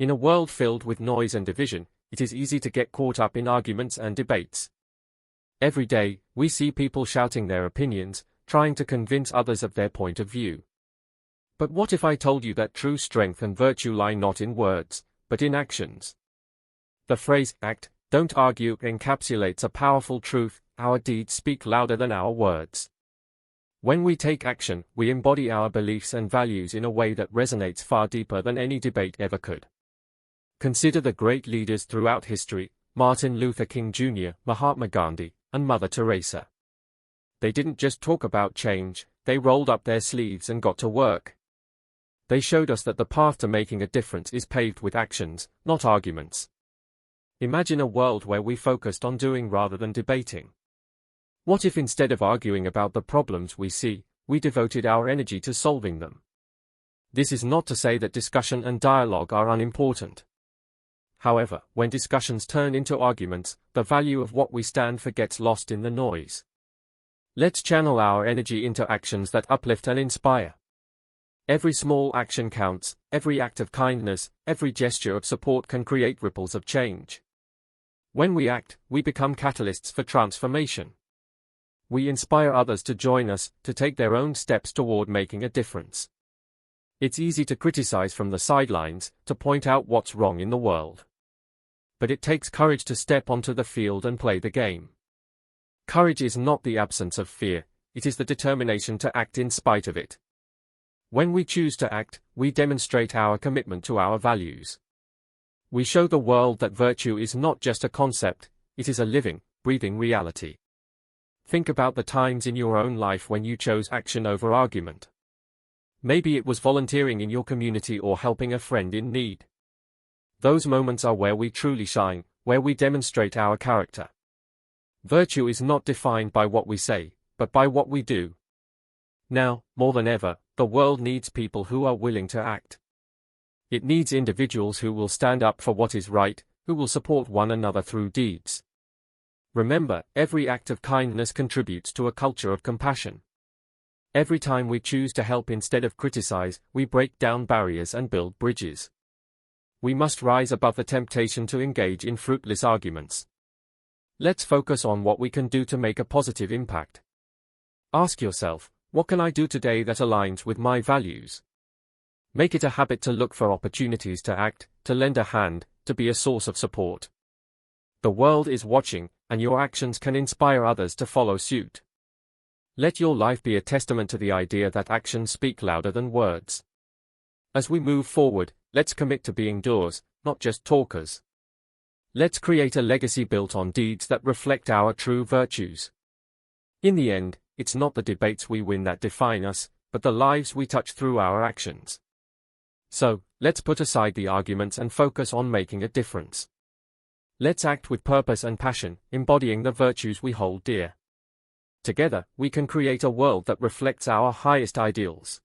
In a world filled with noise and division, it is easy to get caught up in arguments and debates. Every day, we see people shouting their opinions, trying to convince others of their point of view. But what if I told you that true strength and virtue lie not in words, but in actions? The phrase, act, don't argue, encapsulates a powerful truth: our deeds speak louder than our words. When we take action, we embody our beliefs and values in a way that resonates far deeper than any debate ever could. Consider the great leaders throughout history: Martin Luther King Jr., Mahatma Gandhi, and Mother Teresa. They didn't just talk about change, they rolled up their sleeves and got to work. They showed us that the path to making a difference is paved with actions, not arguments. Imagine a world where we focused on doing rather than debating. What if instead of arguing about the problems we see, we devoted our energy to solving them? This is not to say that discussion and dialogue are unimportant. However, when discussions turn into arguments, the value of what we stand for gets lost in the noise. Let's channel our energy into actions that uplift and inspire. Every small action counts, every act of kindness, every gesture of support can create ripples of change. When we act, we become catalysts for transformation. We inspire others to join us, to take their own steps toward making a difference. It's easy to criticize from the sidelines, to point out what's wrong in the world. But it takes courage to step onto the field and play the game. Courage is not the absence of fear, it is the determination to act in spite of it. When we choose to act, we demonstrate our commitment to our values. We show the world that virtue is not just a concept, it is a living, breathing reality. Think about the times in your own life when you chose action over argument. Maybe it was volunteering in your community or helping a friend in need. Those moments are where we truly shine, where we demonstrate our character. Virtue is not defined by what we say, but by what we do. Now, more than ever, the world needs people who are willing to act. It needs individuals who will stand up for what is right, who will support one another through deeds. Remember, every act of kindness contributes to a culture of compassion. Every time we choose to help instead of criticize, we break down barriers and build bridges. We must rise above the temptation to engage in fruitless arguments. Let's focus on what we can do to make a positive impact. Ask yourself, what can I do today that aligns with my values? Make it a habit to look for opportunities to act, to lend a hand, to be a source of support. The world is watching, and your actions can inspire others to follow suit. Let your life be a testament to the idea that actions speak louder than words. As we move forward, let's commit to being doers, not just talkers. Let's create a legacy built on deeds that reflect our true virtues. In the end, it's not the debates we win that define us, but the lives we touch through our actions. So, let's put aside the arguments and focus on making a difference. Let's act with purpose and passion, embodying the virtues we hold dear. Together, we can create a world that reflects our highest ideals.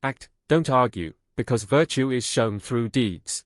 Act, don't argue, because virtue is shown through deeds.